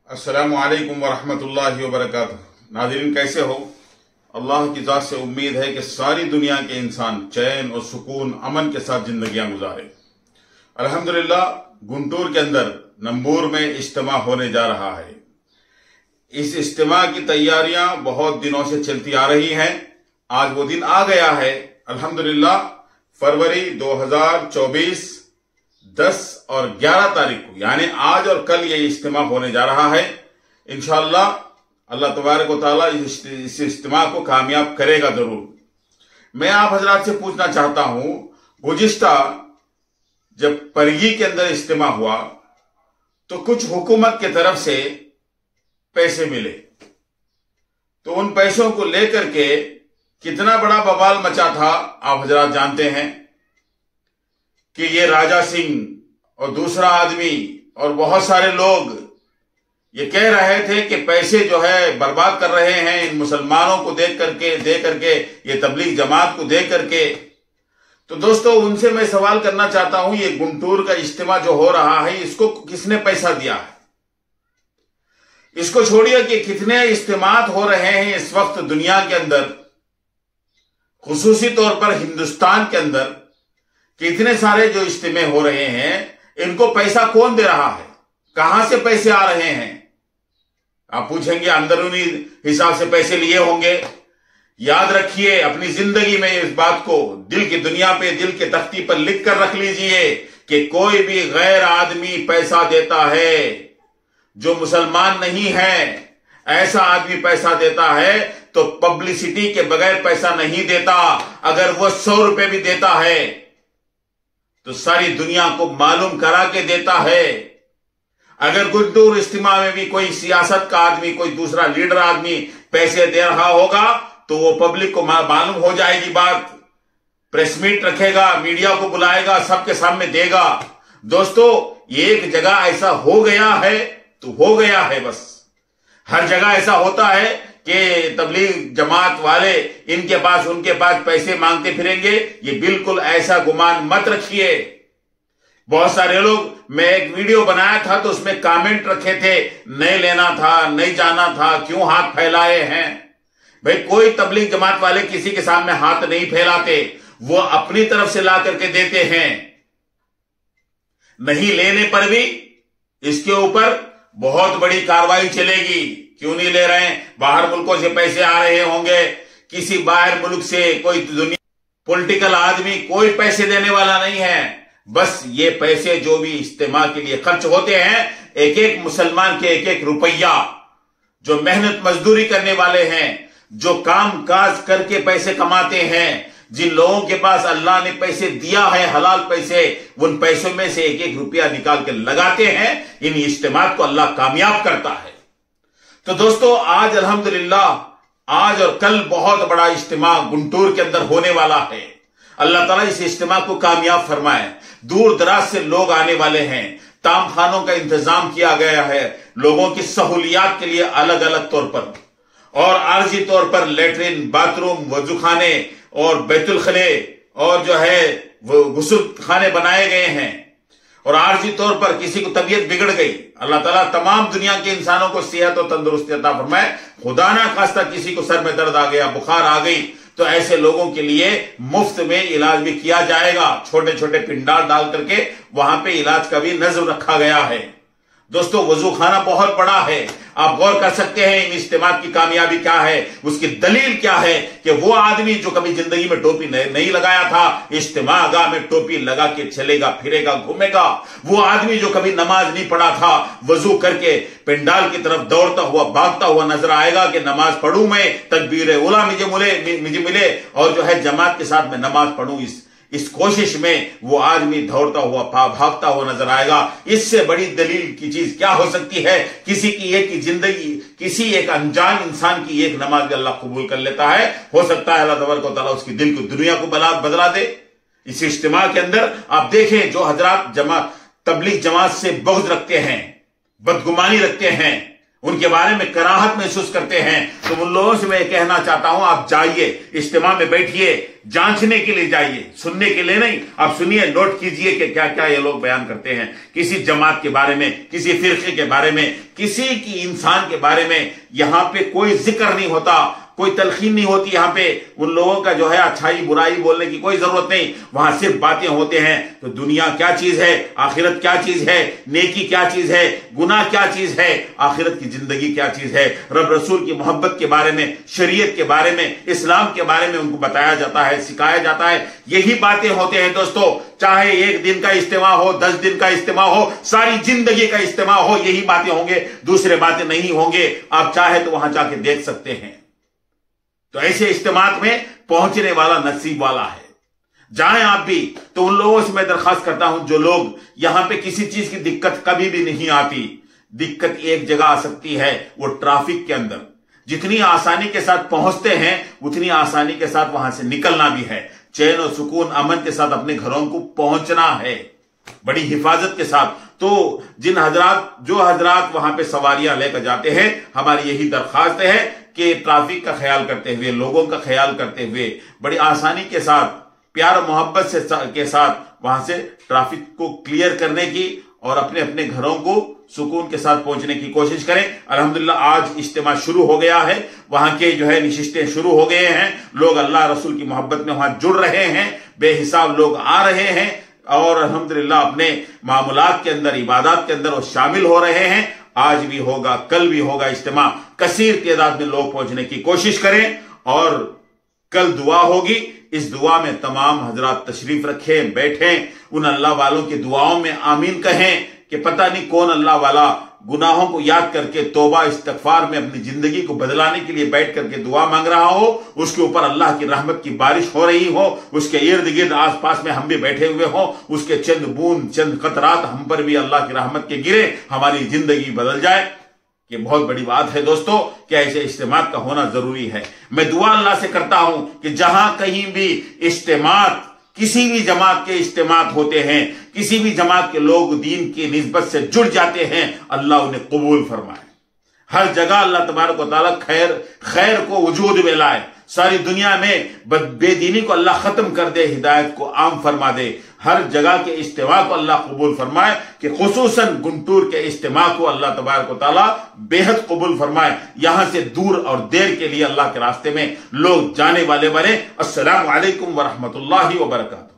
अस्सलामुअलैकुम वरहमतुल्लाहि वबरकातुहू। नाज़रीन, कैसे हो? अल्लाह की ज़ात से उम्मीद है कि सारी दुनिया के इंसान चैन और सुकून अमन के साथ जिंदगियां गुजारे। अल्हम्दुलिल्लाह, गुंटूर के अंदर नंबूर में इज्तिमा होने जा रहा है। इस इज्तिमा की तैयारियां बहुत दिनों से चलती आ रही हैं। आज वो दिन आ गया है। अल्हम्दुलिल्लाह, फरवरी 2024 10 और 11 तारीख को, यानी आज और कल ये इज्तिमा होने जा रहा है। इंशाअल्लाह अल्लाह तबारक व तआला इस इज्तिमा को कामयाब करेगा जरूर। मैं आप हजरात से पूछना चाहता हूं, गुज़िश्ता जब परगी के अंदर इज्तिमा हुआ तो कुछ हुकूमत की तरफ से पैसे मिले, तो उन पैसों को लेकर के कितना बड़ा बवाल मचा था आप हजरात जानते हैं कि ये राजा सिंह और दूसरा आदमी और बहुत सारे लोग ये कह रहे थे कि पैसे जो है बर्बाद कर रहे हैं इन मुसलमानों को दे करके ये तबलीग जमात को दे करके। तो दोस्तों, उनसे मैं सवाल करना चाहता हूं, ये गुंटूर का इज्तिमा जो हो रहा है इसको किसने पैसा दिया है? इसको छोड़िए कि कितने इज्तिमात हो रहे हैं इस वक्त दुनिया के अंदर, खुसूसी तौर पर हिंदुस्तान के अंदर कितने सारे जो इज्तिमे हो रहे हैं, इनको पैसा कौन दे रहा है? कहां से पैसे आ रहे हैं? आप पूछेंगे अंदरूनी हिसाब से पैसे लिए होंगे। याद रखिए, अपनी जिंदगी में इस बात को दिल की दुनिया पे, दिल के तख्ती पर लिख कर रख लीजिए कि कोई भी गैर आदमी पैसा देता है जो मुसलमान नहीं है, ऐसा आदमी पैसा देता है तो पब्लिसिटी के बगैर पैसा नहीं देता। अगर वो 100 रुपए भी देता है तो सारी दुनिया को मालूम करा के देता है। अगर गुंटूर इज्तिमा में भी कोई सियासत का आदमी, कोई दूसरा लीडर आदमी पैसे दे रहा होगा तो वो पब्लिक को मालूम हो जाएगी बात। प्रेस मीट रखेगा, मीडिया को बुलाएगा, सबके सामने देगा। दोस्तों, एक जगह ऐसा हो गया है तो हो गया है, बस। हर जगह ऐसा होता है कि तबलीग जमात वाले इनके पास उनके पास पैसे मांगते फिरेंगे। ये बिल्कुल ऐसा गुमान मत रखिए। बहुत सारे लोग, मैं एक वीडियो बनाया था तो उसमें कमेंट रखे थे, नहीं लेना था, नहीं जाना था, क्यों हाथ फैलाए हैं? भाई, कोई तबलीग जमात वाले किसी के सामने हाथ नहीं फैलाते, वो अपनी तरफ से ला करके देते हैं। नहीं लेने पर भी इसके ऊपर बहुत बड़ी कार्रवाई चलेगी। क्यों नहीं ले रहे हैं? बाहर मुल्कों से पैसे आ रहे होंगे, किसी बाहर मुल्क से कोई दुनिया पॉलिटिकल आदमी कोई पैसे देने वाला नहीं है। बस ये पैसे जो भी इज्तिमा के लिए खर्च होते हैं, एक एक मुसलमान के एक एक रुपया, जो मेहनत मजदूरी करने वाले हैं, जो काम काज करके पैसे कमाते हैं, जिन लोगों के पास अल्लाह ने पैसे दिया है, हलाल पैसे, उन पैसों में से एक एक रुपया निकाल के लगाते हैं। इन इज्तिमात को अल्लाह कामयाब करता है। तो दोस्तों, आज अल्हम्दुलिल्लाह आज और कल बहुत बड़ा इज्तिमा गुंटूर के अंदर होने वाला है। अल्लाह ताला इस इज्तिमा को कामयाब फरमाए। दूर दराज से लोग आने वाले हैं। ताम खानों का इंतजाम किया गया है लोगों की सहूलियात के लिए, अलग अलग तौर पर, और आर्जी तौर पर लेटरिन, बाथरूम, वजू खाने और बैतुल खले और जो है वो गुस्ल खाने बनाए गए हैं। और आर्जी तौर पर किसी को तबीयत बिगड़ गई, अल्लाह ताला तमाम दुनिया के इंसानों को सेहत और तंदुरुस्ती अता फरमाए। खुदा ना खास्ता किसी को सर में दर्द आ गया, बुखार आ गई, तो ऐसे लोगों के लिए मुफ्त में इलाज भी किया जाएगा। छोटे छोटे पिंडाल डाल करके वहां पे इलाज का भी नज़र रखा गया है। दोस्तों, वजू खाना बहुत बड़ा है। आप गौर कर सकते हैं इन इज्तिमात की कामयाबी क्या है, उसकी दलील क्या है कि वो आदमी जो कभी जिंदगी में टोपी नहीं लगाया था, इज्तिमा गाह में टोपी लगा के चलेगा, फिरेगा, घूमेगा। वो आदमी जो कभी नमाज नहीं पढ़ा था, वजू करके पिंडाल की तरफ दौड़ता हुआ, भागता हुआ नजर आएगा कि नमाज पढ़ूं मैं, तकबीर उला मुझे मिले और जो है जमात के साथ मैं नमाज पढ़ूं, इस कोशिश में वो आदमी दौड़ता हुआ, भागता हुआ नजर आएगा। इससे बड़ी दलील की चीज क्या हो सकती है? किसी की एक की जिंदगी, किसी एक अनजान इंसान की एक नमाज भी अल्लाह कबूल कर लेता है। हो सकता है अल्लाह तबारक व तआला उसकी दिल को, दुनिया को बदला दे। इस इज्तिमा के अंदर आप देखें, जो हजरात तबलीग जमात से बुग़्ज़ रखते हैं, बदगुमानी रखते हैं, उनके बारे में कराहत महसूस करते हैं, तो उन लोगों से मैं कहना चाहता हूं, आप जाइए, इज्तिमा में बैठिए, जांचने के लिए जाइए, सुनने के लिए नहीं। आप सुनिए, नोट कीजिए कि क्या क्या ये लोग बयान करते हैं किसी जमात के बारे में, किसी फिरके के बारे में, किसी की इंसान के बारे में। यहां पे कोई जिक्र नहीं होता, कोई तलखीन नहीं होती। यहां पे उन लोगों का जो है अच्छाई बुराई बोलने की कोई जरूरत नहीं, वहां सिर्फ बातें होते हैं। तो दुनिया क्या चीज है, आखिरत क्या चीज है, नेकी क्या चीज है, गुनाह क्या चीज है, आखिरत की जिंदगी क्या चीज है, रब रसूल की मोहब्बत के बारे में, शरीयत के बारे में, इस्लाम के बारे में उनको बताया जाता है, सिखाया जाता है। यही बातें होते हैं दोस्तों। चाहे एक दिन का इज्तिमा हो, 10 दिन का इज्तिमा हो, सारी जिंदगी का इज्तिमा हो, यही बातें होंगे, दूसरे बातें नहीं होंगे। आप चाहे तो वहां जाके देख सकते हैं। तो ऐसे इज्तिमात में पहुंचने वाला नसीब वाला है। जाएं आप भी। तो उन लोगों से मैं दरखास्त करता हूं जो लोग यहां पे किसी चीज की दिक्कत कभी भी नहीं आती। दिक्कत एक जगह आ सकती है, वो ट्रैफिक के अंदर। जितनी आसानी के साथ पहुंचते हैं उतनी आसानी के साथ वहां से निकलना भी है। चैन और सुकून अमन के साथ अपने घरों को पहुंचना है, बड़ी हिफाजत के साथ। तो जो हजरात वहां पे सवारियां लेकर जाते हैं, हमारी यही दरखास्त है कि ट्रैफिक का ख्याल करते हुए, लोगों का ख्याल करते हुए, बड़ी आसानी के साथ, प्यार और मोहब्बत के साथ वहां से ट्रैफिक को क्लियर करने की और अपने अपने घरों को सुकून के साथ पहुंचने की कोशिश करें। अल्हम्दुलिल्लाह आज इज्तिमा शुरू हो गया है, वहां के जो है नशिस्तें शुरू हो गए हैं, लोग अल्लाह रसूल की मोहब्बत में वहां जुड़ रहे हैं, बेहिसाब लोग आ रहे हैं और अल्हम्दुलिल्लाह अपने मामूलात के अंदर, इबादत के अंदर वो शामिल हो रहे हैं। आज भी होगा, कल भी होगा इज्तिमा। कसीर तादाद में लोग पहुंचने की कोशिश करें और कल दुआ होगी। इस दुआ में तमाम हजरात तशरीफ रखें, बैठें, उन अल्लाह वालों की दुआओं में आमीन कहें कि पता नहीं कौन अल्लाह वाला गुनाहों को याद करके तौबा इस्तगफार में अपनी जिंदगी को बदलाने के लिए बैठ करके दुआ मांग रहा हो, उसके ऊपर अल्लाह की रहमत की बारिश हो रही हो, उसके इर्द गिर्द आस पास में हम भी बैठे हुए हो, उसके चंद बूंद, चंद कतरात हम पर भी अल्लाह की रहमत के गिरे, हमारी जिंदगी बदल जाए। ये बहुत बड़ी बात है दोस्तों कि ऐसे इज्तिमात का होना जरूरी है। मैं दुआ अल्लाह से करता हूं कि जहां कहीं भी इज्तिमात, किसी भी जमात के इज्तिमात होते हैं, किसी भी जमात के लोग दीन की निस्बत से जुड़ जाते हैं, अल्लाह उन्हें कबूल फरमाए। हर जगह अल्लाह तबारक व तआला खैर को वजूद में लाए। सारी दुनिया में बेदीनी को अल्लाह खत्म कर दे, हिदायत को आम फरमा दे। हर जगह के इज्तिमा को अल्लाह कबूल फरमाए कि खुसूसन गुंटूर के इज्तिमा को अल्लाह तबारक व तआला बेहद कबूल फरमाए। यहां से दूर और देर के लिए अल्लाह के रास्ते में लोग जाने वाले बने। अस्सलामु अलैकुम व रहमतुल्लाहि व बरकातहू।